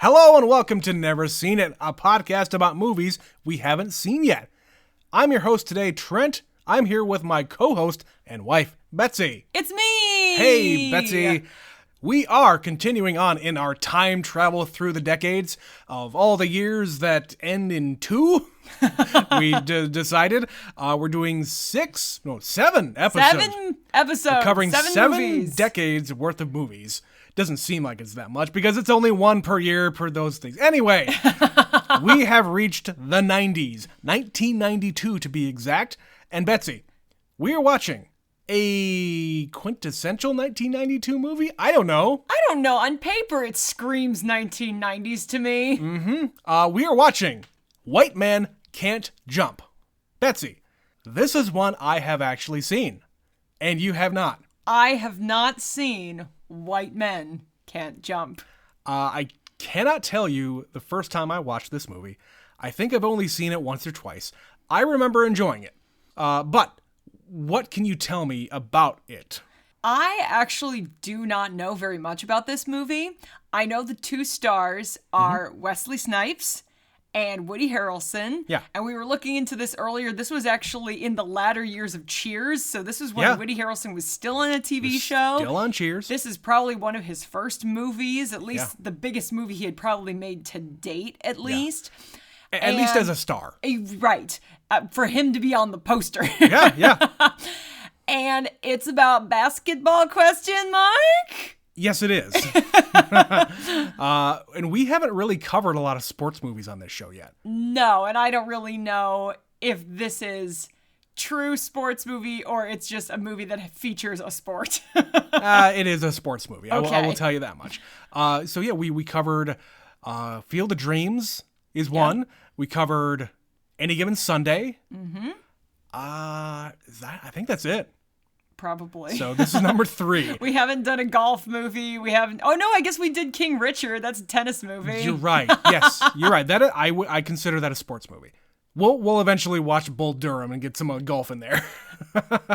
Hello and welcome to Never Seen It, a podcast about movies we haven't seen yet. I'm your host today, Trent. I'm here with my co-host and wife, Betsy. It's me! Hey, Betsy. We are continuing on in our time travel through the decades of all the years that end in 2. We decided we're doing 7 episodes. 7 episodes. We're covering 7 movies. decades worth of movies. Doesn't seem like it's that much because it's only one per year per those things. Anyway, we have reached the 90s, 1992 to be exact. And Betsy, we are watching a quintessential 1992 movie? I don't know. On paper, it screams 1990s to me. We are watching White Man Can't Jump. Betsy, this is one I have actually seen, and you have not. I have not seen White Men Can't Jump. I cannot tell you the first time I watched this movie. I think I've only seen it once or twice. I remember enjoying it. But what can you tell me about it? I actually do not know very much about this movie. I know the 2 stars are Wesley Snipes and Woody Harrelson. Yeah. And we were looking into this earlier. This was actually in the latter years of Cheers. So this was when Woody Harrelson was still on a TV show. Still on Cheers. This is probably one of his first movies, at least the biggest movie he had probably made to date, at least. At least as a star. Right. For him to be on the poster. Yeah. And it's about basketball, ? Yes, it is. And we haven't really covered a lot of sports movies on this show yet. No, and I don't really know if this is true sports movie or it's just a movie that features a sport. It is a sports movie. Okay. I will tell you that much. We covered Field of Dreams is one. We covered Any Given Sunday. I think that's it. Probably. So this is number 3. We haven't done a golf movie. We haven't. Oh no, I guess we did King Richard. That's a tennis movie. You're right. Yes, you're right. That I consider that a sports movie. We'll eventually watch Bull Durham and get some golf in there.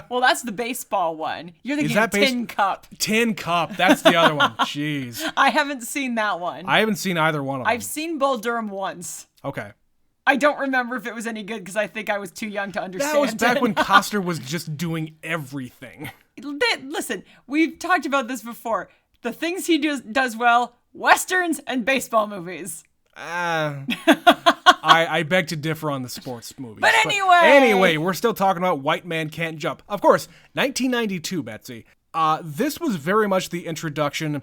Well, that's the baseball one. You're thinking that Tin Cup. Tin Cup. That's the other one. Jeez. I haven't seen that one. I haven't seen either one of them. I've seen Bull Durham once. Okay. I don't remember if it was any good because I think I was too young to understand. That was back when Costner was just doing everything. Listen, we've talked about this before. The things he does well, Westerns and baseball movies. I beg to differ on the sports movies. But anyway, we're still talking about White Man Can't Jump. Of course, 1992, Betsy. This was very much the introduction,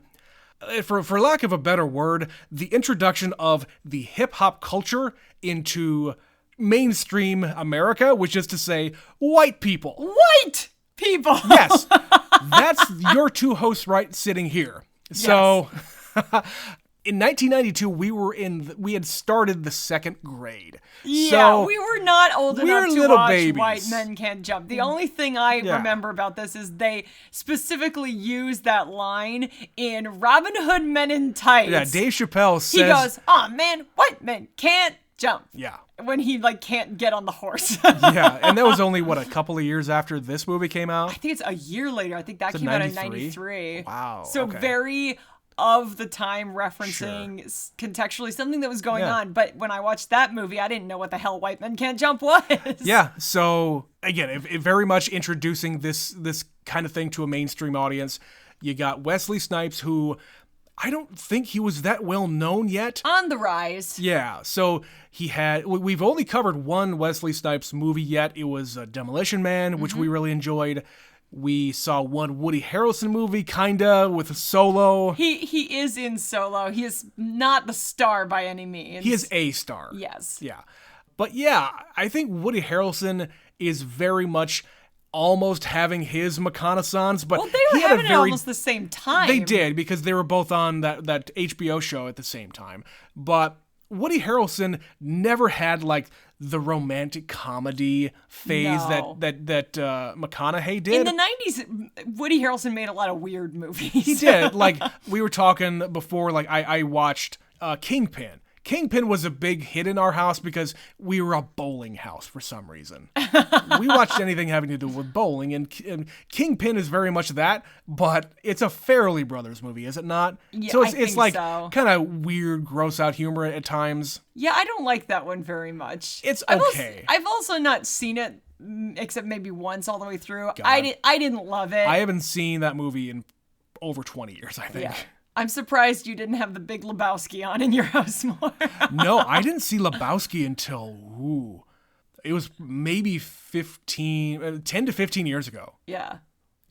for lack of a better word, the introduction of the hip-hop culture into mainstream America, which is to say, white people. White people! Yes, that's your 2 hosts right sitting here. So, in 1992, we had started the 2nd grade. Yeah, so we were not old enough to little watch babies. White Men Can't Jump. The only thing I remember about this is they specifically used that line in Robin Hood Men in Tights. Yeah, Dave Chappelle says... He goes, "Aw, man, white men can't jump." Yeah. When he, can't get on the horse. Yeah, and that was only, a couple of years after this movie came out? I think it's a year later. I think that came out in 93. Wow, So okay. very of the time referencing contextually something that was going on. But when I watched that movie, I didn't know what the hell White Men Can't Jump was. Yeah, so again, it very much introducing this kind of thing to a mainstream audience. You got Wesley Snipes, who I don't think he was that well known yet. On the rise. Yeah, so we've only covered one Wesley Snipes movie yet. It was Demolition Man, which we really enjoyed. We saw one Woody Harrelson movie, kinda, with a Solo. He is in Solo. He is not the star by any means. He is a star. Yes. Yeah. But yeah, I think Woody Harrelson is very much almost having his reconnaissance, but well, they were having it almost the same time. They did, because they were both on that HBO show at the same time. But Woody Harrelson never had the romantic comedy phase that McConaughey did. In the 90s, Woody Harrelson made a lot of weird movies. He did. We were talking before, I watched Kingpin. Kingpin was a big hit in our house because we were a bowling house for some reason. We watched anything having to do with bowling, and Kingpin is very much that, but it's a Farrelly Brothers movie, is it not? Yeah, so I it's think like so. kind of weird, gross out humor at times. Yeah, I don't like that one very much. It's I've okay. I've also not seen it except maybe once all the way through. God. I didn't love it. I haven't seen that movie in over 20 years, I think. Yeah. I'm surprised you didn't have the Big Lebowski on in your house more. No, I didn't see Lebowski until, it was maybe 10 to 15 years ago. Yeah.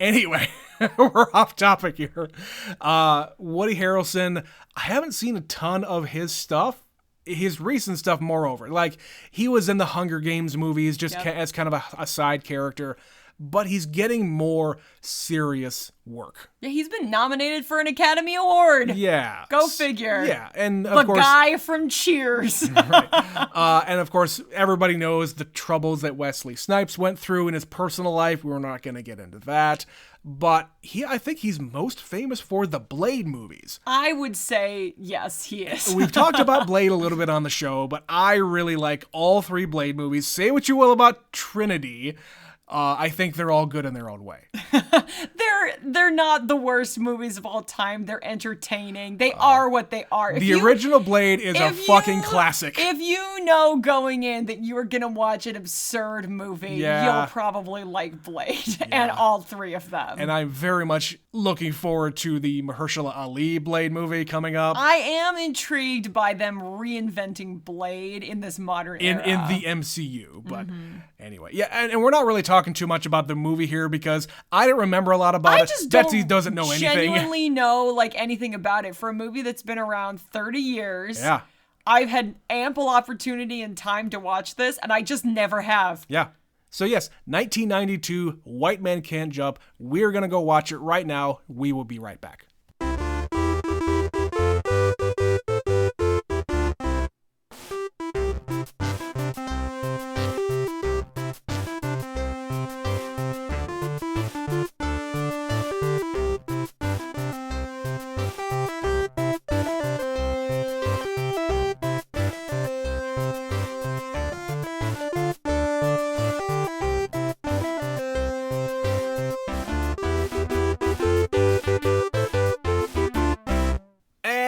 Anyway, we're off topic here. Woody Harrelson, I haven't seen a ton of his stuff. His recent stuff, moreover. Like, he was in the Hunger Games movies just as kind of a side character. But he's getting more serious work. Yeah, he's been nominated for an Academy Award. Yeah. Go figure. Yeah, and The of course... guy from Cheers. Right. And of course, everybody knows the troubles that Wesley Snipes went through in his personal life. We're not going to get into that. But I think he's most famous for the Blade movies. I would say, yes, he is. We've talked about Blade a little bit on the show, but I really like all three Blade movies. Say what you will about Trinity. I think they're all good in their own way. They're not the worst movies of all time. They're entertaining. They are what they are. The original Blade is a fucking classic. If you know going in that you are going to watch an absurd movie, you'll probably like Blade and all three of them. And I'm very much looking forward to the Mahershala Ali Blade movie coming up. I am intrigued by them reinventing Blade in this modern era. In the MCU. But anyway, yeah, and we're not really talking too much about the movie here because I don't remember a lot about it. Betsy doesn't know anything. I genuinely know like anything about it. For a movie that's been around 30 years, yeah, I've had ample opportunity and time to watch this, and I just never have. Yeah. So yes, 1992, White Man Can't Jump. We're going to go watch it right now. We will be right back.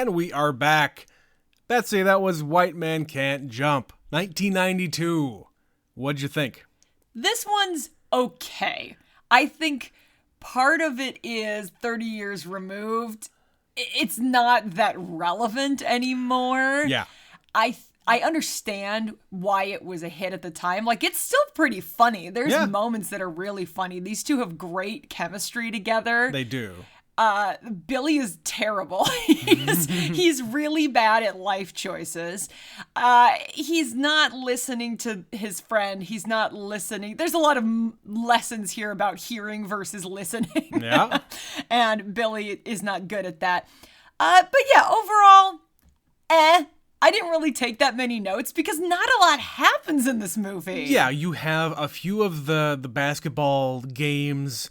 We are back. Betsy, that was White Man Can't Jump, 1992. What'd you think? This one's okay. I think part of it is 30 years removed. It's not that relevant anymore. Yeah. I understand why it was a hit at the time. Like, it's still pretty funny. There's moments that are really funny. These two have great chemistry together. They do. Billy is terrible. He's really bad at life choices. He's not listening to his friend. He's not listening. There's a lot of lessons here about hearing versus listening. Yeah. And Billy is not good at that. But yeah, overall, I didn't really take that many notes because not a lot happens in this movie. Yeah, you have a few of the basketball games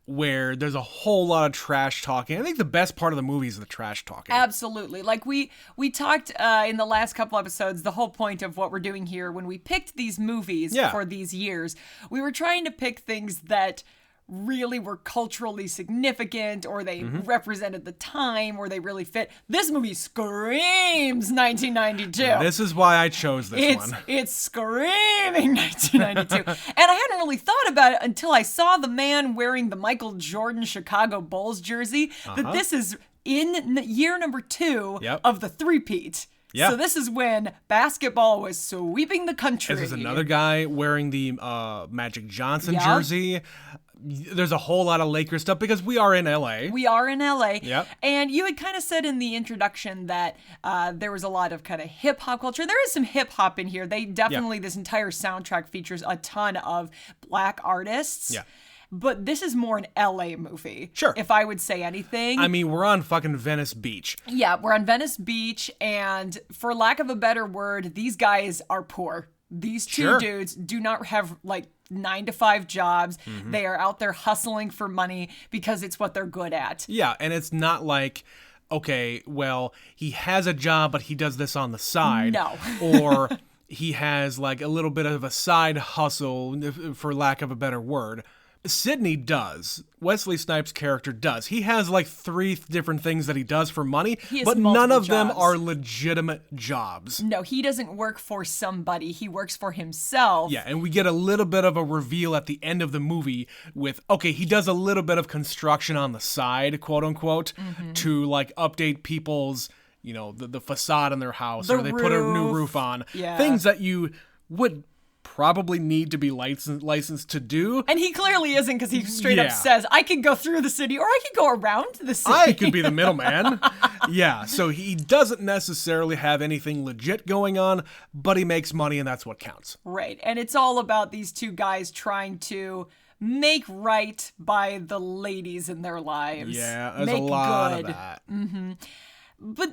where there's a whole lot of trash talking. I think the best part of the movie is the trash talking. Absolutely. Like we talked in the last couple episodes, the whole point of what we're doing here when we picked these movies for these years, we were trying to pick things that really were culturally significant or they represented the time or they really fit. This movie screams 1992. This is why I chose this one. It's screaming 1992. And I hadn't really thought about it until I saw the man wearing the Michael Jordan Chicago Bulls jersey, that this is in year number 2 of the three-peat. Yeah. So this is when basketball was sweeping the country. This is another guy wearing the Magic Johnson jersey. There's a whole lot of Lakers stuff because we are in LA. We are in LA. Yep. And you had kind of said in the introduction that there was a lot of kind of hip hop culture. There is some hip hop in here. They definitely, this entire soundtrack features a ton of black artists. Yeah. But this is more an LA movie. Sure. If I would say anything. I mean, we're on fucking Venice Beach. Yeah, we're on Venice Beach. And for lack of a better word, these guys are poor. These two dudes do not have like 9-to-5 jobs. They are out there hustling for money because it's what they're good at. Yeah, and it's not like okay, well, he has a job, but he does this on the side. No. Or he has like a little bit of a side hustle, for lack of a better word. Sidney does. Wesley Snipes' character does. He has like 3 different things that he does for money, but none of them are legitimate jobs. No, he doesn't work for somebody. He works for himself. Yeah, and we get a little bit of a reveal at the end of the movie with, okay, he does a little bit of construction on the side, quote unquote, to like update people's, you know, the facade in their house, or they put a new roof on. Yeah. Things that you would probably need to be licensed to do. And he clearly isn't, because he straight up says, I can go through the city, or I can go around the city. I could be the middleman. Yeah, so he doesn't necessarily have anything legit going on, but he makes money, and that's what counts. Right, and it's all about these 2 guys trying to make right by the ladies in their lives. Yeah, there's a lot of that. But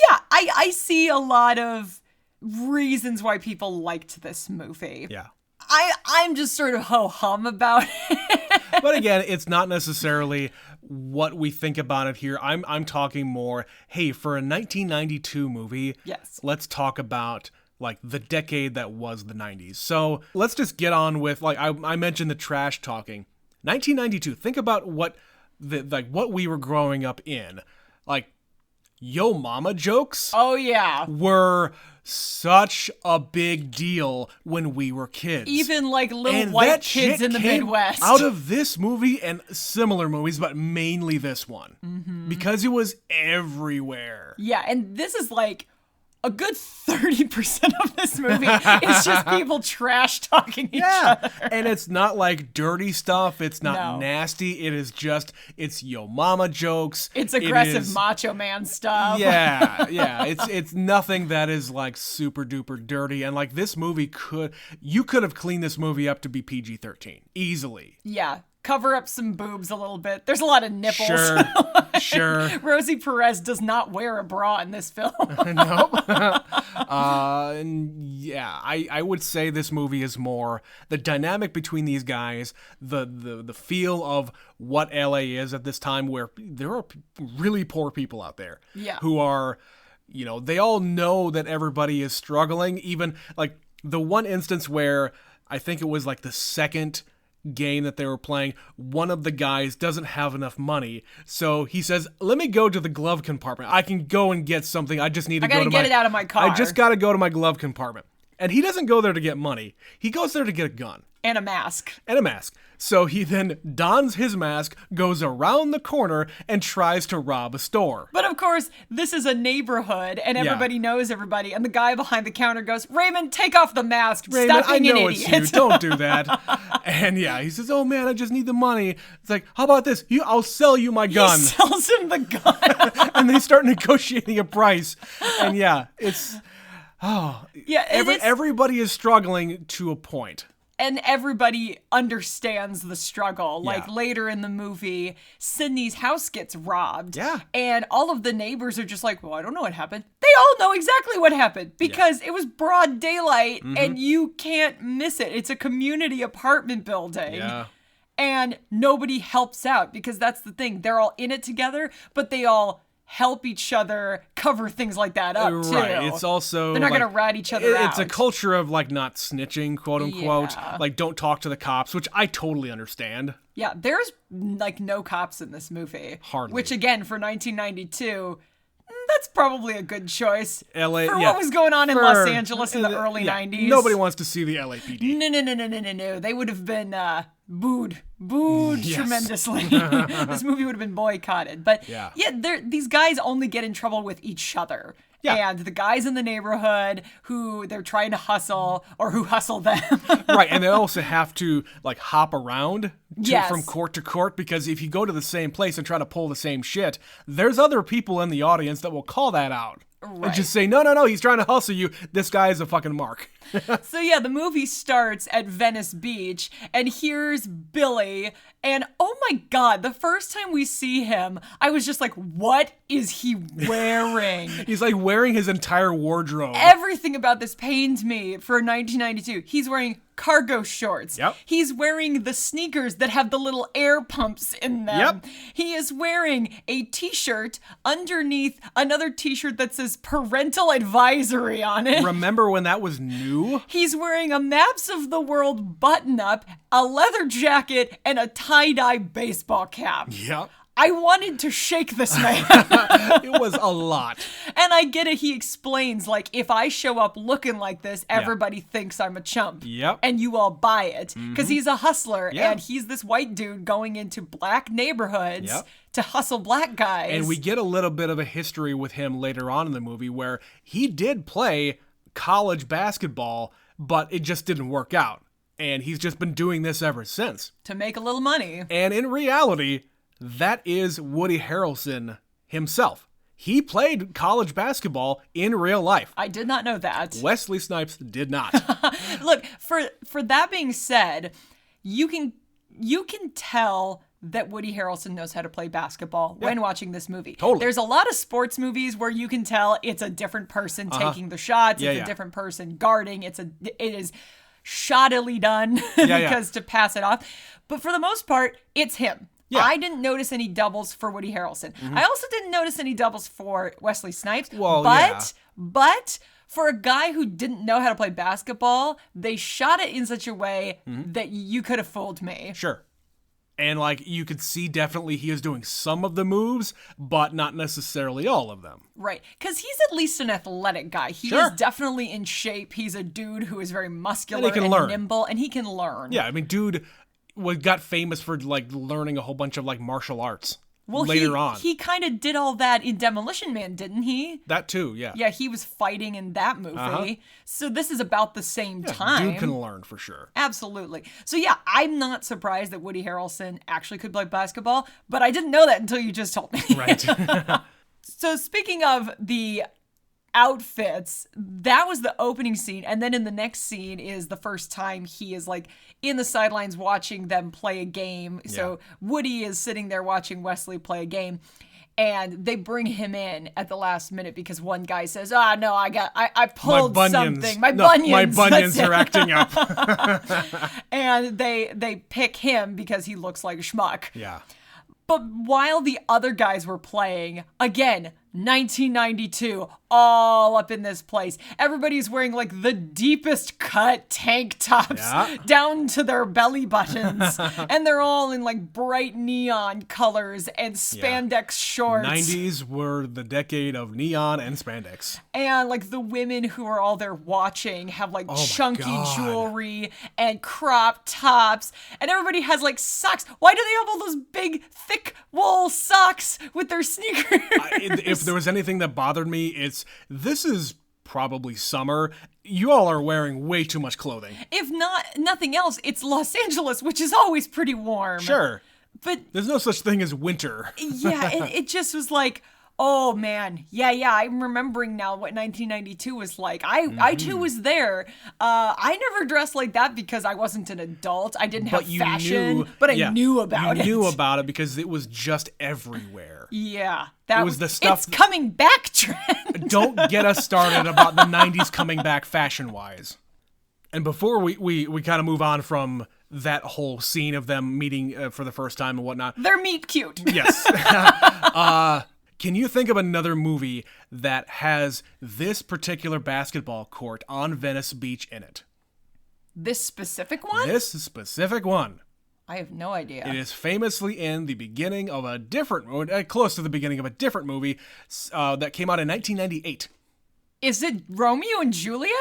yeah, I see a lot of reasons why people liked this movie. Yeah. I'm just sort of ho-hum about it. But again, it's not necessarily what we think about it here. I'm talking more, hey, for a 1992 movie, yes, let's talk about like the decade that was the 90s. So let's just get on with, like, I mentioned the trash talking. 1992, think about what what we were growing up in. Like, yo mama jokes. Oh yeah. Were such a big deal when we were kids. Even like little white kids in the Midwest. Out of this movie and similar movies, but mainly this one. Because it was everywhere. Yeah, and this is like a good 30% of this movie is just people trash talking each other. And it's not like dirty stuff. It's not nasty. It is just, it's yo mama jokes. It's aggressive macho man stuff. Yeah. It's nothing that is like super duper dirty. And like this movie you could have cleaned this movie up to be PG-13 easily. Yeah. Cover up some boobs a little bit. There's a lot of nipples. Sure. Rosie Perez does not wear a bra in this film. Nope. And yeah, I would say this movie is more the dynamic between these guys, the feel of what LA is at this time, where there are really poor people out there. Yeah. Who are, you know, they all know that everybody is struggling. Even like the one instance where I think it was like the second game that they were playing, one of the guys doesn't have enough money, so he says, let me go to the glove compartment. I can go and get something. I just need to get it out of my car. I just gotta go to my glove compartment. And he doesn't go there to get money. He goes there to get a gun. And a mask. So he then dons his mask, goes around the corner, and tries to rob a store. But of course, this is a neighborhood, and everybody knows everybody. And the guy behind the counter goes, Raymond, take off the mask. Raymond, Stop being an idiot. It's you. Don't do that. And yeah, he says, oh man, I just need the money. It's like, how about this? I'll sell you my gun. He sells him the gun. And they start negotiating a price. And yeah, it's... Oh, yeah, everybody is struggling to a point. And everybody understands the struggle. Like later in the movie, Sydney's house gets robbed. Yeah. And all of the neighbors are just like, well, I don't know what happened. They all know exactly what happened because it was broad daylight and you can't miss it. It's a community apartment building. Yeah. And nobody helps out because that's the thing. They're all in it together, but they all help each other cover things like that up too. Right. It's also they're not gonna rat each other out. It's a culture of like not snitching, quote unquote. Yeah. Like don't talk to the cops, which I totally understand. Yeah, there's like no cops in this movie. Hardly. Which again, for 1992, that's probably a good choice. LA for what was going on in Los Angeles in the early 90s. Nobody wants to see the LAPD. No. They would have been booed tremendously. This movie would have been boycotted. But these guys only get in trouble with each other. Yeah. And the guys in the neighborhood who they're trying to hustle or who hustle them. Right. And they also have to like hop around from court to court, because if you go to the same place and try to pull the same shit, there's other people in the audience that will call that out. Right. And just say, no, he's trying to hustle you. This guy is a fucking mark. So yeah, the movie starts at Venice Beach, and here's Billy, and oh my god, the first time we see him, I was just like, what is he wearing? He's like wearing his entire wardrobe. Everything about this pained me for 1992. He's wearing cargo shorts. Yep. He's wearing the sneakers that have the little air pumps in them. Yep. He is wearing a t-shirt underneath another t-shirt that says parental advisory on it. Remember when that was new? He's wearing a Maps of the World button-up, a leather jacket, and a tie-dye baseball cap. Yep. I wanted to shake this man. It was a lot. And I get it. He explains, like, if I show up looking like this, everybody thinks I'm a chump. Yep. And you all buy it. Because he's a hustler. Yeah. And he's this white dude going into black neighborhoods to hustle black guys. And we get a little bit of a history with him later on in the movie where he did play college basketball, but it just didn't work out. And he's just been doing this ever since. To make a little money. And in reality, that is Woody Harrelson himself. He played college basketball in real life. I did not know that. Wesley Snipes did not. Look, for that being said, you can tell that Woody Harrelson knows how to play baskall when watching this movie. Totally. There's a lot of sports movies where you can tell it's a different person taking the shots, it's a different person guarding, it is shoddily done because to pass it off. But for the most part, it's him. Yeah. I didn't notice any doubles for Woody Harrelson. I also didn't notice any doubles for Wesley Snipes. Well, but for a guy who didn't know how to play basketball, they shot it in such a way that you could have fooled me. Sure. And like you could see definitely he is doing some of the moves, but not necessarily all of them. Right. Because he's at least an athletic guy. He is definitely in shape. He's a dude who is very muscular and nimble, and he can learn. Yeah, I mean, dude got famous for like learning a whole bunch of like martial arts later on. He kind of did all that in Demolition Man, didn't he? That too, yeah. Yeah, he was fighting in that movie. So this is about the same time. Dude can learn for sure. Absolutely. So yeah, I'm not surprised that Woody Harrelson actually could play basketball, but I didn't know that until you just told me. Right. So speaking of the outfits, that was the opening scene, and then in the next scene is the first time he is like in the sidelines watching them play a game. So Woody is sitting there watching Wesley play a game, and they bring him in at the last minute because one guy says, no, I pulled something. My bunions are acting up. And they pick him because he looks like a schmuck. Yeah. But while the other guys were playing, again, 1992, all up in this place. Everybody's wearing like the deepest cut tank tops down to their belly buttons. And they're all in like bright neon colors and spandex shorts. 90s were the decade of neon and spandex. And like the women who are all there watching have like chunky jewelry and crop tops. And everybody has like socks. Why do they have all those big, thick wool socks with their sneakers? If there was anything that bothered me, this is probably summer. You all are wearing way too much clothing. If nothing else, it's Los Angeles, which is always pretty warm. Sure. But there's no such thing as winter. Yeah, it just was like, oh man, yeah, I'm remembering now what 1992 was like. I too was there. I never dressed like that because I wasn't an adult. I didn't have fashion, but I knew about it. You knew about it because it was just everywhere. Yeah, that was the stuff. It's coming back trend. Don't get us started about the 90s coming back fashion-wise. And before we kind of move on from that whole scene of them meeting for the first time and whatnot. They're meet cute. Yes. Can you think of another movie that has this particular basketball court on Venice Beach in it? This specific one? This specific one. I have no idea. It is famously in the beginning of a different, close to the beginning of a different movie that came out in 1998. Is it Romeo and Juliet?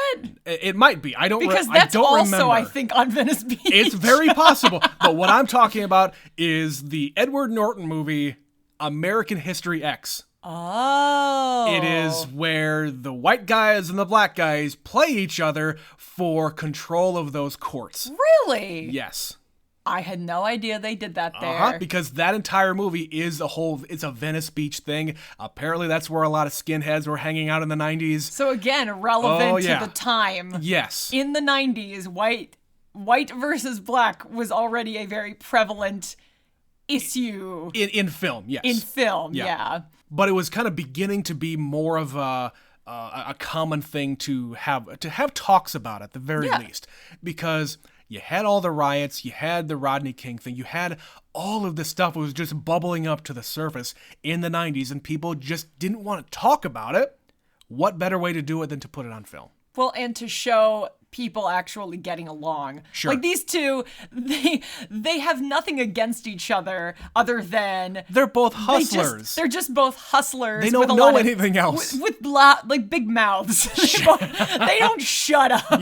It might be. I don't remember. Because that's also, I think, on Venice Beach. It's very possible. But what I'm talking about is the Edward Norton movie, American History X. Oh. It is where the white guys and the black guys play each other for control of those courts. Really? Yes. I had no idea they did that there. Because that entire movie is it's a Venice Beach thing. Apparently that's where a lot of skinheads were hanging out in the 90s. So again, relevant to the time. Yes. In the 90s, white versus black was already a very prevalent issue. In film, yes. In film, yeah. But it was kind of beginning to be more of a common thing to have talks about at the very least. Because you had all the riots, you had the Rodney King thing, you had all of this stuff was just bubbling up to the surface in the 90s, and people just didn't want to talk about it. What better way to do it than to put it on film? Well, and to show people actually getting along. Sure. Like these two, they have nothing against each other other than they're both hustlers. They're just both hustlers. They don't know anything else. With like big mouths. They don't shut up.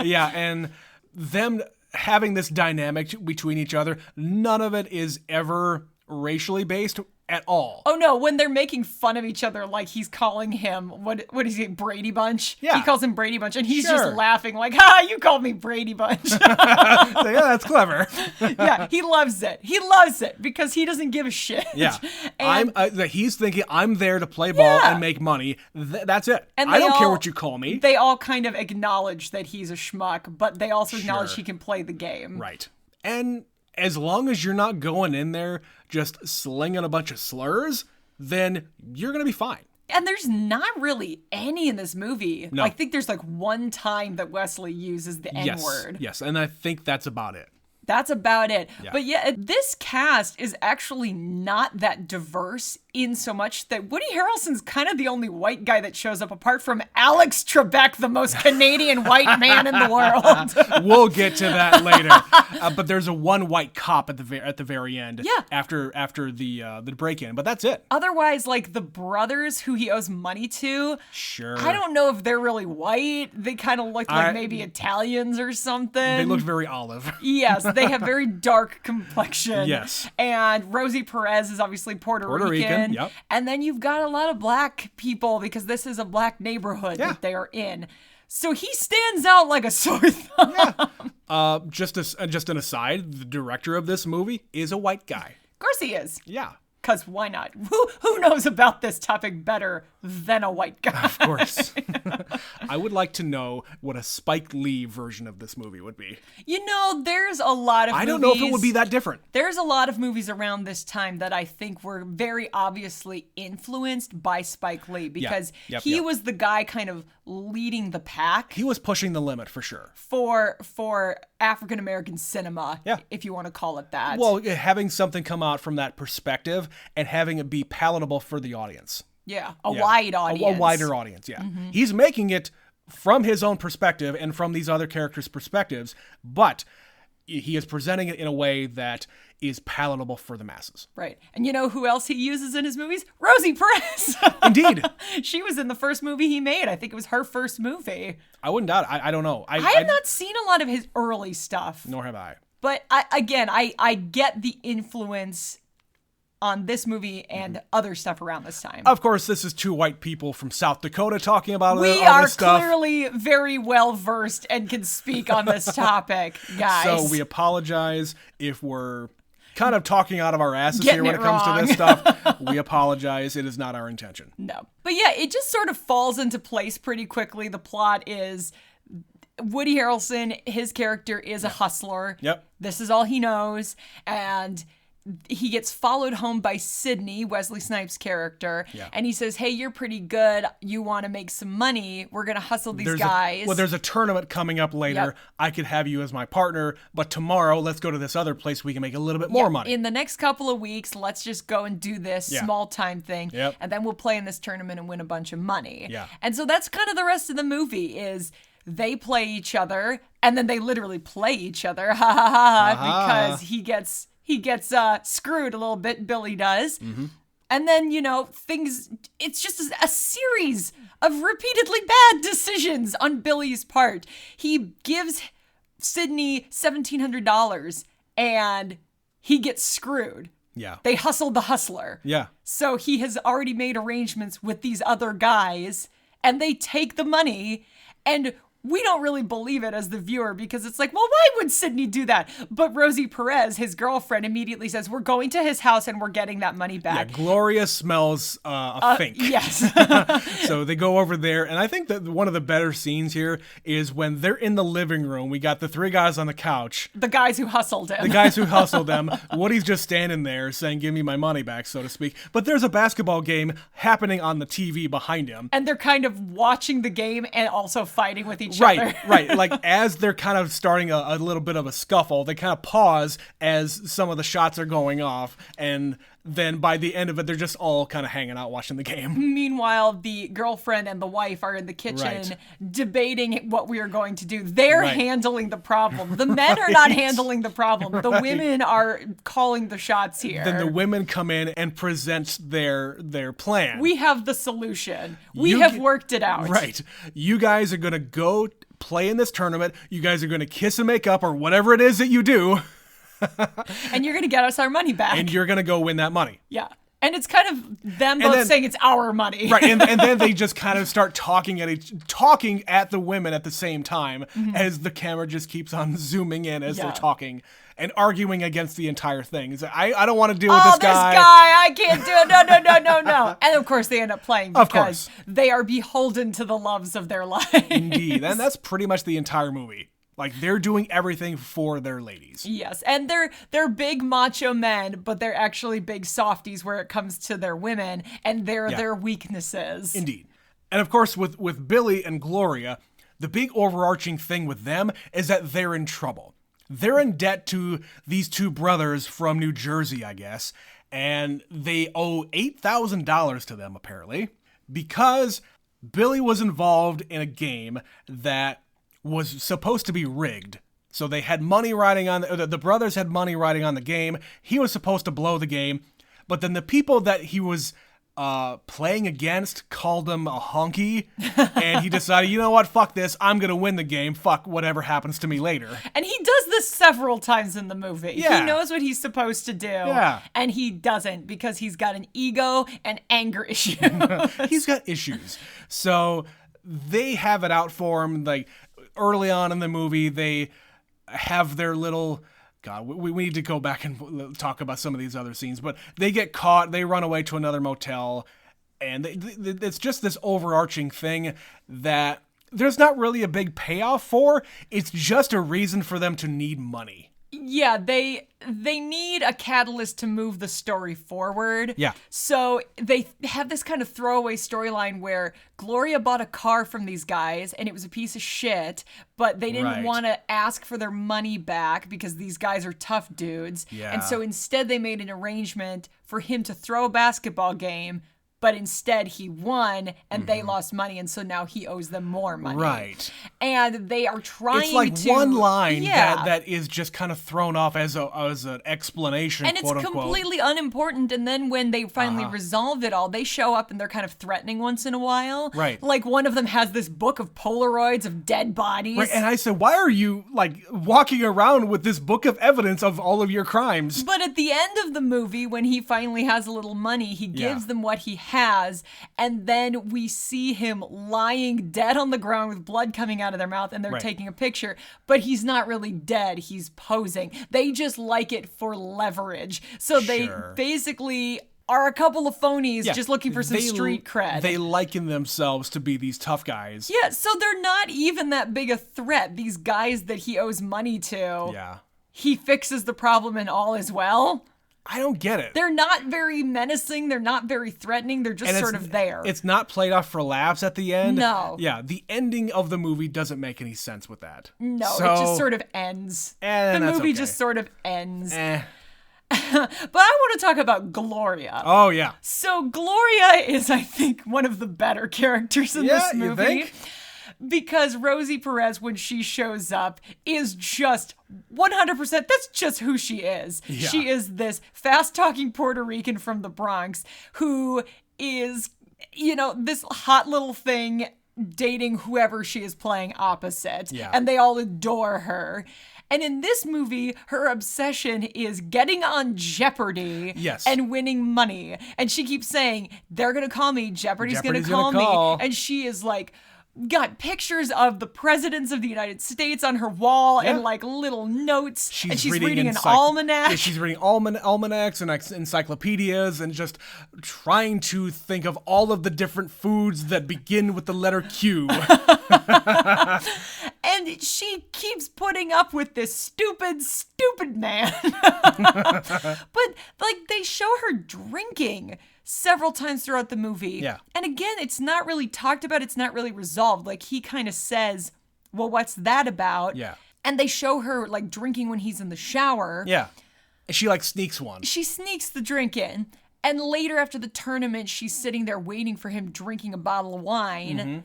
Yeah, and them having this dynamic between each other, none of it is ever racially based at all. Oh no, when they're making fun of each other, like he's calling him, what is he, Brady Bunch? Yeah. He calls him Brady Bunch, and he's just laughing like, ha, you called me Brady Bunch. Yeah, that's clever. Yeah, he loves it. He loves it because he doesn't give a shit. Yeah. And he's thinking, I'm there to play ball and make money. That's it. And I don't care what you call me. They all kind of acknowledge that he's a schmuck, but they also acknowledge he can play the game. Right. And as long as you're not going in there just slinging a bunch of slurs, then you're going to be fine. And there's not really any in this movie. No. I think there's like one time that Wesley uses the N-word. Yes, and I think that's about it. That's about it. Yeah. But yeah, this cast is actually not that diverse in so much that Woody Harrelson's kind of the only white guy that shows up apart from Alex Trebek, the most Canadian white man in the world. We'll get to that later. But there's a one white cop at the very end. Yeah. After the break-in, but that's it. Otherwise, like the brothers who he owes money to, Sure. I don't know if they're really white. They kind of look like maybe Italians or something. They look very olive. Yes, they have very dark complexion. Yes. And Rosie Perez is obviously Puerto Rican. Yep. And then you've got a lot of black people because this is a black neighborhood that they are in. So he stands out like a sore thumb. Just an aside, the director of this movie is a white guy. Of course he is. Yeah. Because why not? Who knows about this topic better than a white guy? Of course. I would like to know what a Spike Lee version of this movie would be. You know, there's a lot of I don't know if it would be that different. There's a lot of movies around this time that I think were very obviously influenced by Spike Lee because he was the guy kind of leading the pack. He was pushing the limit for sure. For African American cinema, Yeah. if you want to call it that. Well, having something come out from that perspective and having it be palatable for the audience. Yeah, a wide audience. A wider audience, yeah. Mm-hmm. He's making it from his own perspective and from these other characters' perspectives, but he is presenting it in a way that is palatable for the masses. Right. And you know who else he uses in his movies? Rosie Perez. Indeed. She was in the first movie he made. I think it was her first movie. I wouldn't doubt it. I don't know. I have not seen a lot of his early stuff. Nor have I. But I get the influence on this movie and other stuff around this time. Of course, this is two white people from South Dakota talking about all this stuff. We are clearly very well versed and can speak on this topic, guys. So we apologize if we're kind of talking out of our asses here when it comes to this stuff. We apologize. It is not our intention. No. But yeah, it just sort of falls into place pretty quickly. The plot is Woody Harrelson, his character is a hustler. Yep. This is all he knows. And he gets followed home by Sydney, Wesley Snipes' character, and he says, hey, you're pretty good. You want to make some money. We're going to hustle these guys. There's a tournament coming up later. Yep. I could have you as my partner, but tomorrow, let's go to this other place. We can make a little bit more money. In the next couple of weeks, let's just go and do this small-time thing, and then we'll play in this tournament and win a bunch of money. Yeah. And so that's kind of the rest of the movie is they play each other, and then they literally play each other, because he gets screwed a little bit, Billy does. Mm-hmm. And then, it's just a series of repeatedly bad decisions on Billy's part. He gives Sydney $1,700 and he gets screwed. Yeah. They hustled the hustler. Yeah. So he has already made arrangements with these other guys and they take the money and we don't really believe it as the viewer because it's like, well, why would Sydney do that? But Rosie Perez, his girlfriend, immediately says, we're going to his house and we're getting that money back. Yeah, Gloria smells a fink. Yes. So they go over there, and I think that one of the better scenes here is when they're in the living room. We got the three guys on the couch. The guys who hustled him. The guys who hustled them. Woody's just standing there saying, give me my money back, so to speak. But there's a basketball game happening on the TV behind him. And they're kind of watching the game and also fighting with each other. Right. Like as they're kind of starting a little bit of a scuffle, they kind of pause as some of the shots are going off, and then by the end of it, they're just all kind of hanging out watching the game. Meanwhile, the girlfriend and the wife are in the kitchen debating what we are going to do. They're handling the problem. The men are not handling the problem. The women are calling the shots here. Then the women come in and present their plan. We have the solution. We have worked it out. Right. You guys are going to go play in this tournament. You guys are going to kiss and make up or whatever it is that you do. And you're going to get us our money back. And you're going to go win that money. Yeah. And it's kind of them both saying it's our money. Right. And then they just kind of start talking at the women at the same time as the camera just keeps on zooming in as they're talking and arguing against the entire thing. It's like, I don't want to deal with this guy. This guy, I can't do it. No. And of course they end up playing because they are beholden to the loves of their lives. Indeed. And that's pretty much the entire movie. Like, they're doing everything for their ladies. Yes, and they're big macho men, but they're actually big softies where it comes to their women, and they're their weaknesses. Indeed. And of course, with Billy and Gloria, the big overarching thing with them is that they're in trouble. They're in debt to these two brothers from New Jersey, I guess, and they owe $8,000 to them, apparently, because Billy was involved in a game that was supposed to be rigged. So they had money riding on the brothers had money riding on the game. He was supposed to blow the game, but then the people that he was playing against called him a honky, and he decided, you know what, fuck this, I'm gonna win the game, fuck whatever happens to me later. And he does this several times in the movie. He knows what he's supposed to do, and he doesn't because he's got an ego and anger issue. He's got issues. So they have it out for him. Like, early on in the movie, they have their little... God, we need to go back and talk about some of these other scenes, but they get caught, they run away to another motel, and it's just this overarching thing that there's not really a big payoff for. It's just a reason for them to need money. Yeah, they need a catalyst to move the story forward. Yeah. So they have this kind of throwaway storyline where Gloria bought a car from these guys and it was a piece of shit, but they didn't want to ask for their money back because these guys are tough dudes. Yeah. And so instead they made an arrangement for him to throw a basketball game, but instead he won and they lost money, and so now he owes them more money. Right. And they are trying to... It's like one line that is just kind of thrown off as an explanation, and quote it's unquote. completely unimportant, and then when they finally resolve it all, they show up and they're kind of threatening once in a while. Right. Like one of them has this book of Polaroids of dead bodies. Right, and I said, why are you, like, walking around with this book of evidence of all of your crimes? But at the end of the movie, when he finally has a little money, he gives them what he has, and then we see him lying dead on the ground with blood coming out of their mouth, and they're taking a picture, but he's not really dead, he's posing. They just like it for leverage. So they basically are a couple of phonies just looking for some street cred. They liken themselves to be these tough guys. Yeah, so they're not even that big a threat. These guys that he owes money to, he fixes the problem and all is well. I don't get it. They're not very menacing. They're not very threatening. They're just sort of there. It's not played off for laughs at the end. No. Yeah, the ending of the movie doesn't make any sense with that. No, it just sort of ends. The movie just sort of ends. But I want to talk about Gloria. Oh, yeah. So Gloria is, I think, one of the better characters in this movie. You think? Because Rosie Perez, when she shows up, is just 100%, that's just who she is. Yeah. She is this fast-talking Puerto Rican from the Bronx who is, you know, this hot little thing dating whoever she is playing opposite. Yeah. And they all adore her. And in this movie, her obsession is getting on Jeopardy and winning money. And she keeps saying, they're going to call me, Jeopardy's going to call me. And she is like, got pictures of the presidents of the United States on her wall and like little notes. She's reading an almanac. Yeah, she's reading almanacs and encyclopedias and just trying to think of all of the different foods that begin with the letter Q. And she keeps putting up with this stupid man. But like they show her drinking several times throughout the movie. Yeah. And again, it's not really talked about. It's not really resolved. Like he kind of says, well, what's that about? Yeah. And they show her like drinking when he's in the shower. Yeah. And she like sneaks one. She sneaks the drink in. And later after the tournament, she's sitting there waiting for him drinking a bottle of wine. Mm-hmm.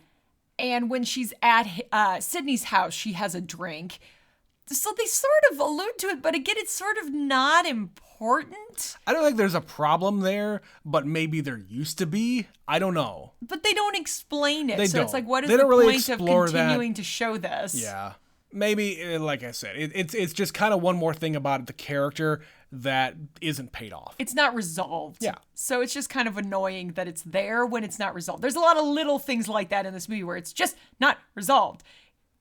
And when she's at Sydney's house, she has a drink. So they sort of allude to it, but again, it's sort of not important. I don't think there's a problem there, but maybe there used to be. I don't know. But they don't explain it. They so don't. It's like, what is they the don't really point of continuing to show this? Yeah. Maybe, like I said, it's just kind of one more thing about the character that isn't paid off. It's not resolved. Yeah. So it's just kind of annoying that it's there when it's not resolved. There's a lot of little things like that in this movie where it's just not resolved.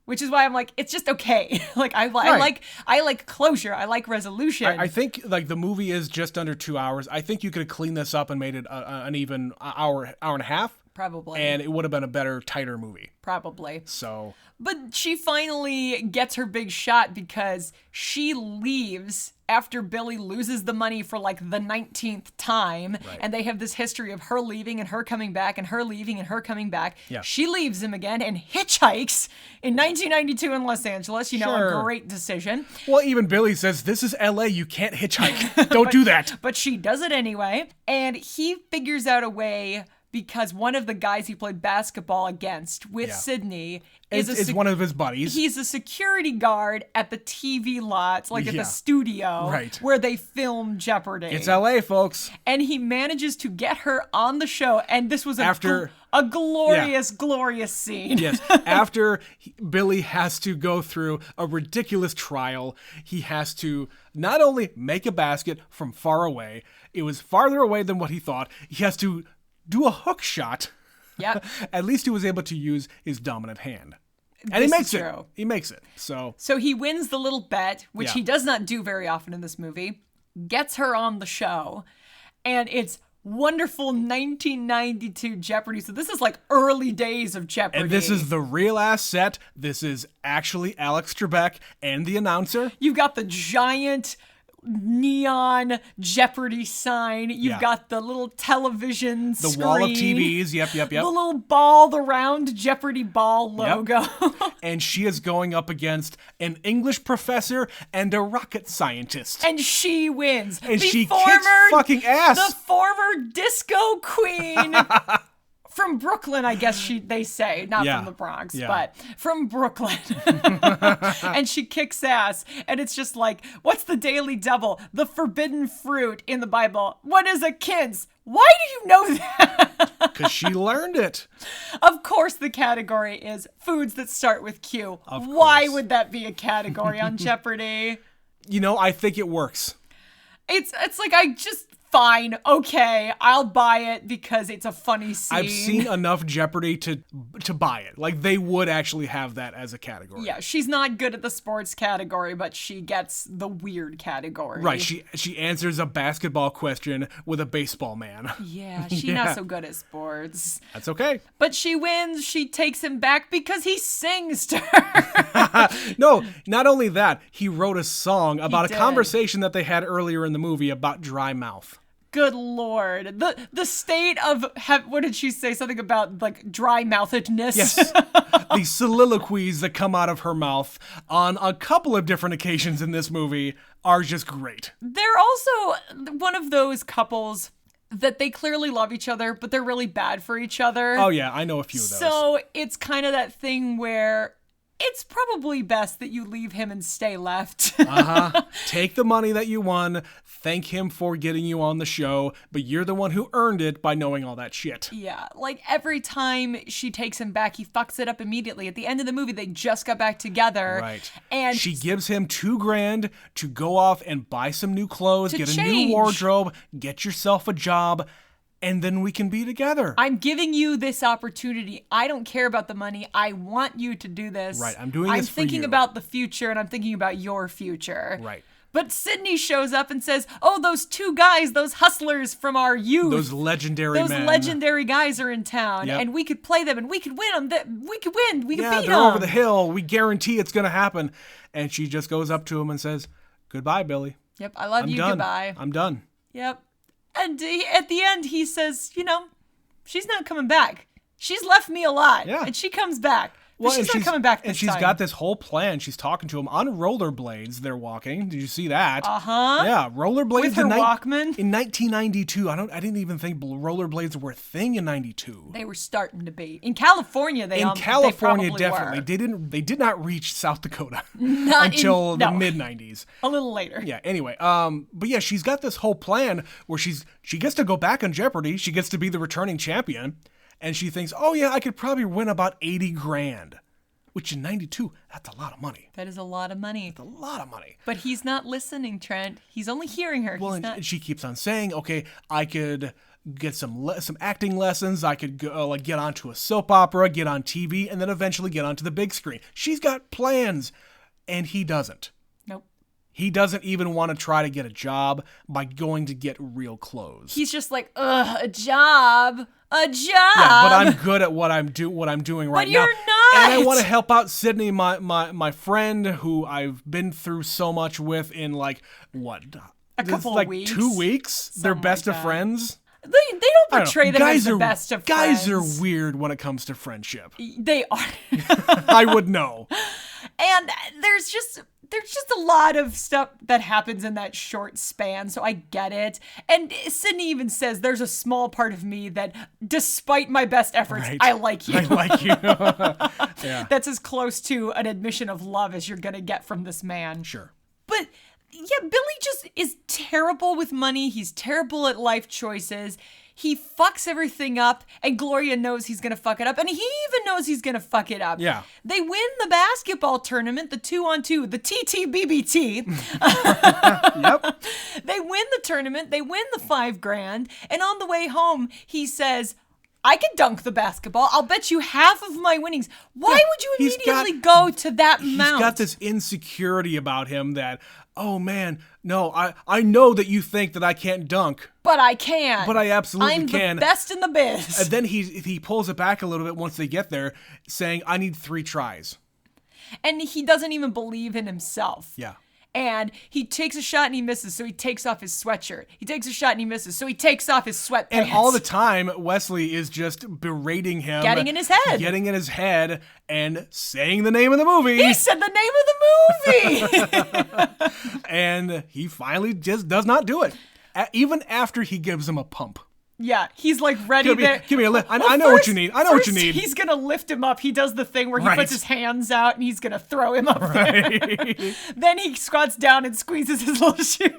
Which is why I'm like, it's just okay. Like I like closure. I like resolution. I think like the movie is just under 2 hours. I think you could have cleaned this up and made it an even hour and a half. Probably. And it would have been a better, tighter movie. Probably. So. But she finally gets her big shot because she leaves after Billy loses the money for like the 19th time. Right. And they have this history of her leaving and her coming back and her leaving and her coming back. Yeah. She leaves him again and hitchhikes in 1992 in Los Angeles. You know, a great decision. Well, even Billy says, this is LA. You can't hitchhike. Don't do that. But she does it anyway. And he figures out a way because one of the guys he played basketball against with Sydney is one of his buddies. He's a security guard at the TV lot, like at the studio where they film Jeopardy. It's LA, folks. And he manages to get her on the show. And this was a glorious, glorious scene. Yes. After Billy has to go through a ridiculous trial, he has to not only make a basket from far away, it was farther away than what he thought. He has to do a hook shot. Yep. At least he was able to use his dominant hand. And he makes it. He makes it. So he wins the little bet, which he does not do very often in this movie, gets her on the show, and it's wonderful 1992 Jeopardy. So this is like early days of Jeopardy. And this is the real ass set. This is actually Alex Trebek and the announcer. You've got the giant neon Jeopardy sign. You've got the little television screen. The wall of TVs. Yep. The little ball, the round Jeopardy ball logo. Yep. And she is going up against an English professor and a rocket scientist. And she wins. And she kicks fucking ass. The former disco queen. From Brooklyn, I guess they say, not from the Bronx, but from Brooklyn. And she kicks ass. And it's just like, what's the daily double? The forbidden fruit in the Bible. What is a quince? Why do you know that? Because she learned it. Of course the category is foods that start with Q. Why would that be a category on Jeopardy? You know, I think it works. It's like fine, okay, I'll buy it because it's a funny scene. I've seen enough Jeopardy to buy it. Like, they would actually have that as a category. Yeah, she's not good at the sports category, but she gets the weird category. Right, she answers a basketball question with a baseball man. Yeah, she's not so good at sports. That's okay. But she wins, she takes him back because he sings to her. No, not only that, he wrote a song about a conversation that they had earlier in the movie about dry mouth. Good Lord. The state of, what did she say? Something about like dry mouthedness. Yes. The soliloquies that come out of her mouth on a couple of different occasions in this movie are just great. They're also one of those couples that they clearly love each other, but they're really bad for each other. Oh yeah, I know a few of those. So it's kind of that thing where it's probably best that you leave him and stay left. Take the money that you won. Thank him for getting you on the show, but you're the one who earned it by knowing all that shit. Yeah, like every time she takes him back, he fucks it up immediately. At the end of the movie, they just got back together. Right. And she gives him $2,000 to go off and buy some new clothes, get a change. new wardrobe, get yourself a job. and then we can be together. I'm giving you this opportunity. I don't care about the money. I want you to do this. Right, I'm doing this for you. I'm thinking about the future, and I'm thinking about your future. Right. But Sydney shows up and says, oh, those two guys, those hustlers from our youth. Those legendary men. Those legendary guys are in town. Yep. And we could play them and we could win them. We could win. We could beat them. Yeah, they're over the hill. We guarantee it's going to happen. And she just goes up to him and says, goodbye, Billy. Yep, I love you. Done. Goodbye. I'm done. Yep. And at the end, he says, she's not coming back. She's left me a lot. Yeah. And she comes back. But she's not coming back this And she's time. got this whole plan. She's talking to him on rollerblades. They're walking. Did you see that? Uh-huh. Yeah, rollerblades. With her Walkman. In 1992. I didn't even think rollerblades were a thing in 92. They were starting to be. In California, they California, probably definitely. were. They did not reach South Dakota until the mid-90s. A little later. Yeah, anyway. But yeah, she's got this whole plan where she gets to go back on Jeopardy. She gets to be the returning champion. And she thinks, oh yeah, I could probably win about $80,000. Which in 92, that's a lot of money. That is a lot of money. That's a lot of money. But he's not listening, Trent. He's only hearing her. Well, and she keeps on saying, okay, I could get some acting lessons. I could go, get onto a soap opera, get on TV, and then eventually get onto the big screen. She's got plans, and he doesn't. Nope. He doesn't even want to try to get a job by going to get real clothes. He's just like, ugh, a job. A job. Yeah, but I'm good at what I'm doing right now. But you're not. And I want to help out Sydney, my friend, who I've been through so much with in a couple of weeks. 2 weeks. They're best like of that. friends. They don't portray them as the best of friends. Guys are weird when it comes to friendship. They are. I would know. And there's just a lot of stuff that happens in that short span, so I get it. And Sydney even says there's a small part of me that, despite my best efforts, right. I like you. I like you. Yeah. That's as close to an admission of love as you're going to get from this man. Sure. But yeah, Billy just is terrible with money. He's terrible at life choices. He fucks everything up, and Gloria knows he's going to fuck it up, and he even knows he's going to fuck it up. Yeah. They win the basketball tournament, the 2-on-2, the TTBBT. Yep. They win the tournament, they win the $5,000, and on the way home, he says, I can dunk the basketball. I'll bet you half of my winnings. Why would you immediately go to that amount? He's got this insecurity about him that, oh man, no, I know that you think that I can't dunk. But I can. But I absolutely can. I'm the best in the biz. And then he pulls it back a little bit once they get there, saying, I need 3 tries. And he doesn't even believe in himself. Yeah. And he takes a shot and he misses, so he takes off his sweatshirt. He takes a shot and he misses, so he takes off his sweatpants. And all the time, Wesley is just berating him. Getting in his head. Getting in his head and saying the name of the movie. He said the name of the movie! And he finally just does not do it. Even after he gives him a pump. Yeah, he's like ready to... Give me a lift. I know what you need. I know what you need. He's going to lift him up. He does the thing where he puts his hands out and he's going to throw him up there. Then he squats down and squeezes his little shoes.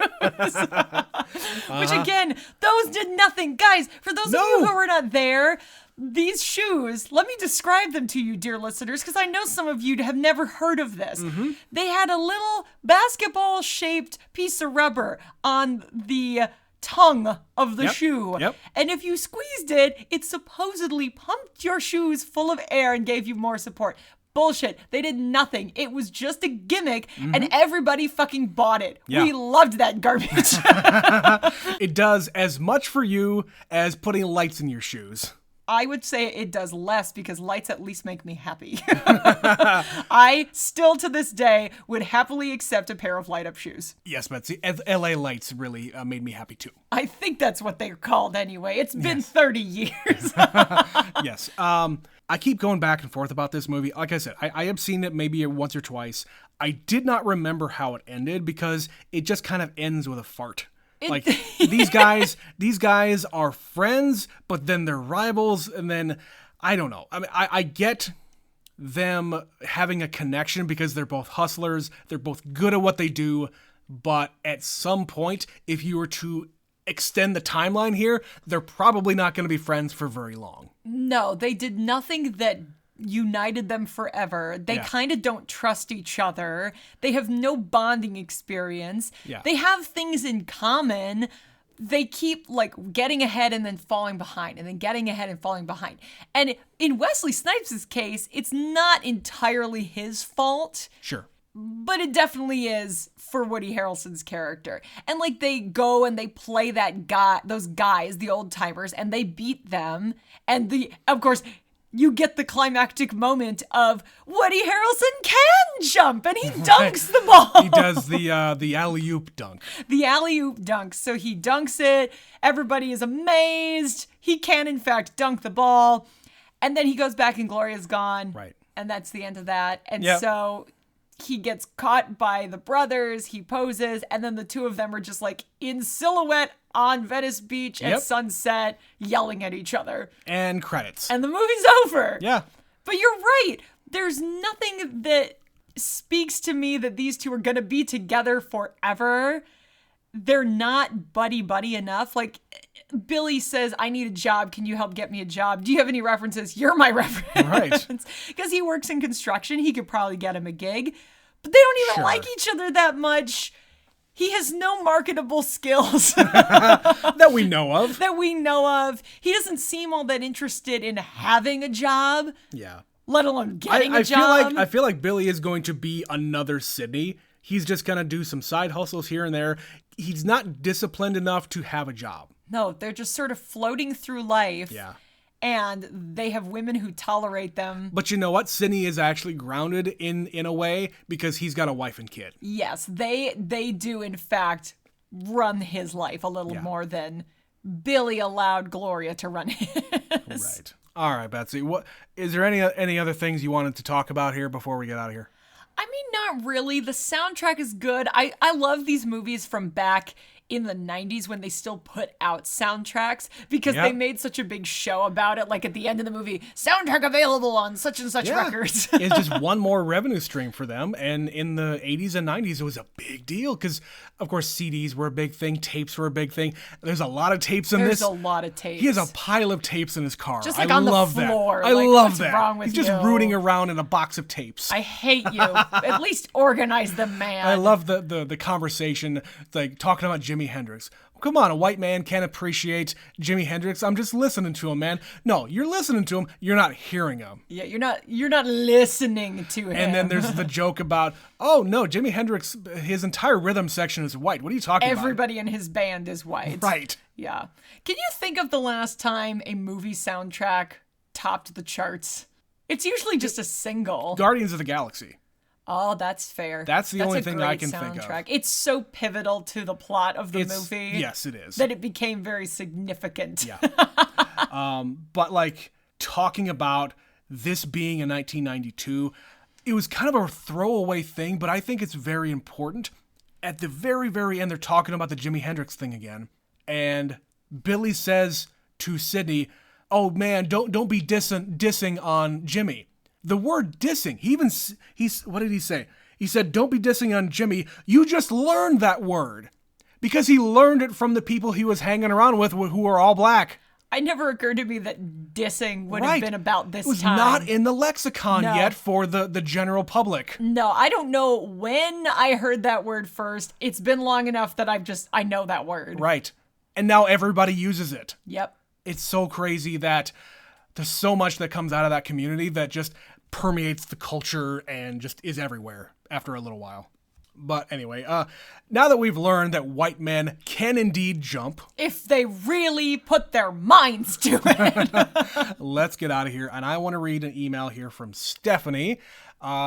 Which again, those did nothing. Guys, for those of you who were not there, these shoes, let me describe them to you, dear listeners, because I know some of you have never heard of this. Mm-hmm. They had a little basketball-shaped piece of rubber on the tongue of the shoe. Yep. And if you squeezed it, it supposedly pumped your shoes full of air and gave you more support. Bullshit. They did nothing. It was just a gimmick, and everybody fucking bought it. Yeah. We loved that garbage. It does as much for you as putting lights in your shoes. I would say it does less because lights at least make me happy. I still to this day would happily accept a pair of light up shoes. Yes, Betsy. LA lights really made me happy too. I think that's what they're called anyway. It's been 30 years. Yes. I keep going back and forth about this movie. Like I said, I have seen it maybe once or twice. I did not remember how it ended because it just kind of ends with a fart. Like these guys are friends, but then they're rivals, and then I don't know. I mean, I get them having a connection because they're both hustlers, they're both good at what they do, but at some point, if you were to extend the timeline here, they're probably not going to be friends for very long. No, they did nothing that united them forever. They kind of don't trust each other. They have no bonding experience. Yeah. They have things in common, they keep like getting ahead and then falling behind and then getting ahead and falling behind. And in Wesley Snipes' case, it's not entirely his fault. Sure. But it definitely is for Woody Harrelson's character. And like they go and they play those guys, the old timers, and they beat them. And of course, you get the climactic moment of Woody Harrelson can jump and he dunks the ball. He does the alley-oop dunk. The alley-oop dunk. So he dunks it. Everybody is amazed. He can, in fact, dunk the ball. And then he goes back and Gloria's gone. Right. And that's the end of that. And Yep. so he gets caught by the brothers. He poses. And then the two of them are just like in silhouette on Venice Beach at sunset, yelling at each other. And credits. And the movie's over. Yeah. But you're right. There's nothing that speaks to me that these two are going to be together forever. They're not buddy-buddy enough. Like, Billy says, I need a job. Can you help get me a job? Do you have any references? You're my reference. Right. Because he works in construction. He could probably get him a gig. But they don't even like each other that much. He has no marketable skills. That we know of. He doesn't seem all that interested in having a job. Yeah. Let alone getting a job. I feel like Billy is going to be another Sidney. He's just going to do some side hustles here and there. He's not disciplined enough to have a job. No, they're just sort of floating through life. Yeah. And they have women who tolerate them. But you know what? Sidney is actually grounded in a way because he's got a wife and kid. Yes, they do, in fact, run his life a little more than Billy allowed Gloria to run his. Right. All right, Betsy. What is there any other things you wanted to talk about here before we get out of here? I mean, not really. The soundtrack is good. I love these movies from back in the 90s when they still put out soundtracks because they made such a big show about it. Like at the end of the movie, soundtrack available on such and such records. It's just one more revenue stream for them. And in the 80s and 90s, it was a big deal because, of course, CDs were a big thing. Tapes were a big thing. There's a lot of tapes in this. There's a lot of tapes. He has a pile of tapes in his car. Just like on the floor. I love what's that. Wrong with He's just rooting around in a box of tapes. I hate you. At least organize them, man. I love the conversation, like talking about Jimi Hendrix. Come on, a white man can't appreciate Jimi Hendrix. I'm just listening to him, man. No, you're listening to him. You're not hearing him. Yeah, you're not listening to him. And then there's the joke about, oh no, Jimi Hendrix, his entire rhythm section is white. What are you talking about? Everybody in his band is white. Right. Yeah. Can you think of the last time a movie soundtrack topped the charts? It's usually just a single. Guardians of the Galaxy. Oh, that's fair. That's the only thing I can think of. It's so pivotal to the plot of the movie. Yes, it is. That it became very significant. Yeah. But like talking about this being in 1992, it was kind of a throwaway thing, but I think it's very important. At the very, very end, they're talking about the Jimi Hendrix thing again. And Billy says to Sidney, oh man, don't be dissing on Jimmy. The word dissing, what did he say? He said, don't be dissing on Jimmy. You just learned that word. Because he learned it from the people he was hanging around with who were all black. It never occurred to me that dissing would have been about this time. It was not in the lexicon yet for the general public. No, I don't know when I heard that word first. It's been long enough that I know that word. Right. And now everybody uses it. Yep. It's so crazy that there's so much that comes out of that community that just permeates the culture and just is everywhere after a little while. But anyway, now that we've learned that white men can indeed jump, if they really put their minds to it, let's get out of here. And I want to read an email here from Stephanie.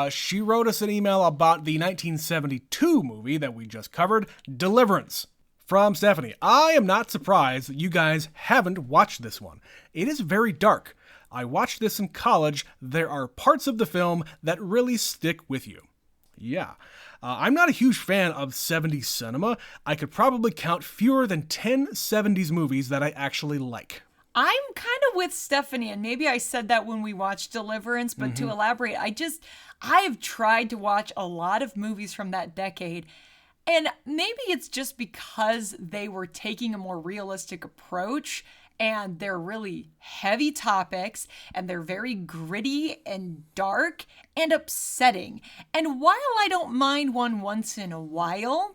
She wrote us an email about the 1972 movie that we just covered, Deliverance. From Stephanie, I am not surprised that you guys haven't watched this one. It is very dark. I watched this in college. There are parts of the film that really stick with you. Yeah. I'm not a huge fan of 70s cinema. I could probably count fewer than 10 70s movies that I actually like. I'm kind of with Stephanie, and maybe I said that when we watched Deliverance, but to elaborate, I've tried to watch a lot of movies from that decade, and maybe it's just because they were taking a more realistic approach, and they're really heavy topics, and they're very gritty and dark and upsetting. And while I don't mind one once in a while,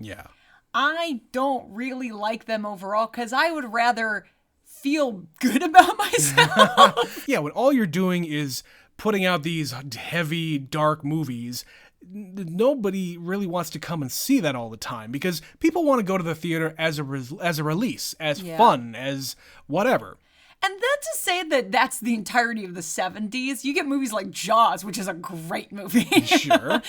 I don't really like them overall because I would rather feel good about myself. Yeah, when all you're doing is putting out these heavy, dark movies, nobody really wants to come and see that all the time because people want to go to the theater as a release, as fun, as whatever. And that's to say that that's the entirety of the 70s. You get movies like Jaws, which is a great movie. Sure.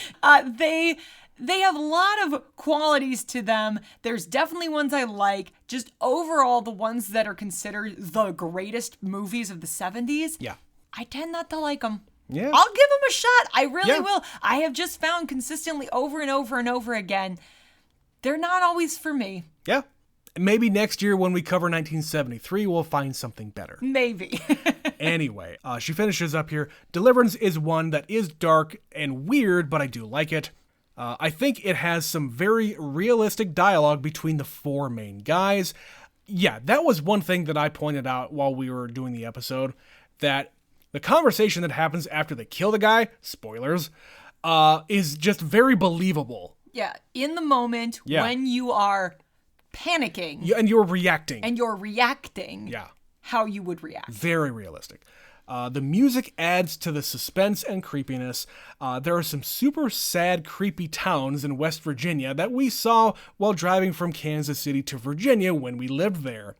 They have a lot of qualities to them. There's definitely ones I like. Just overall, the ones that are considered the greatest movies of the 70s, yeah, I tend not to like them. Yeah. I'll give them a shot. I really will. I have just found consistently over and over and over again, they're not always for me. Yeah. Maybe next year when we cover 1973, we'll find something better. Maybe. Anyway, she finishes up here. Deliverance is one that is dark and weird, but I do like it. I think it has some very realistic dialogue between the four main guys. Yeah, that was one thing that I pointed out while we were doing the episode, that the conversation that happens after they kill the guy, spoilers, is just very believable. Yeah, in the moment when you are panicking. And you're reacting. And you're reacting. Yeah. How you would react. Very realistic. The music adds to the suspense and creepiness. There are some super sad, creepy towns in West Virginia that we saw while driving from Kansas City to Virginia when we lived there.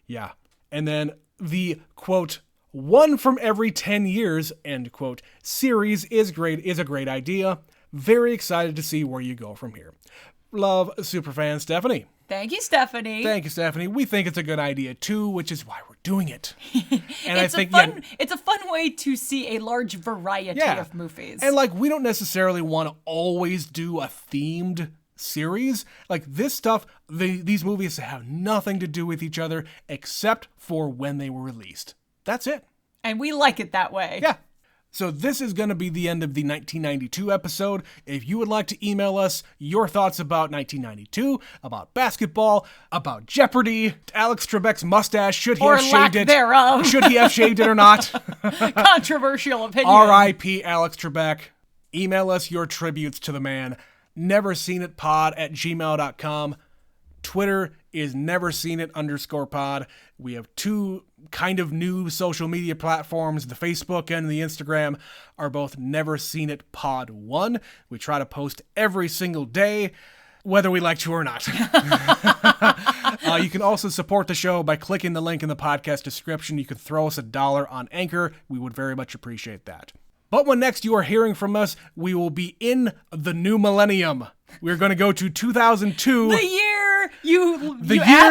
Yeah. And then the, quote, 1 from every 10 years, end quote, series is a great idea. Very excited to see where you go from here. Love, superfan Stephanie. Thank you, Stephanie. Thank you, Stephanie. We think it's a good idea, too, which is why we're doing it. And it's a fun way to see a large variety of movies. And, like, we don't necessarily want to always do a themed series. Like, this stuff, these movies have nothing to do with each other except for when they were released. That's it. And we like it that way. Yeah. So this is going to be the end of the 1992 episode. If you would like to email us your thoughts about 1992, about basketball, about Jeopardy, Alex Trebek's mustache, should he have shaved it? Thereof. Should he have shaved it or not? Controversial opinion. R.I.P. Alex Trebek. Email us your tributes to the man. neverseenitpod@gmail.com. Twitter is neverseenit_pod. We have 2 kind of new social media platforms. The Facebook and the Instagram are both neverseenitpod1. We try to post every single day, whether we like to or not. You can also support the show by clicking the link in the podcast description. You can throw us $1 on Anchor. We would very much appreciate that. But when next you are hearing from us, we will be in the new millennium. We're going to go to 2002. The year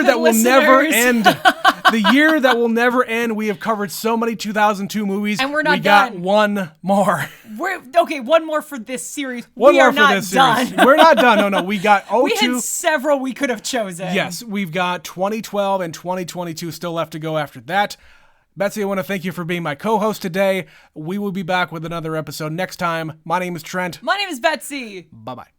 that will never end. The year that will never end. We have covered so many 2002 movies. And we're not done. We got one more. One more for this series. One more for this series. We're not done. No. We got 02. We had several we could have chosen. Yes, we've got 2012 and 2022 still left to go after that. Betsy, I want to thank you for being my co-host today. We will be back with another episode next time. My name is Trent. My name is Betsy. Bye-bye.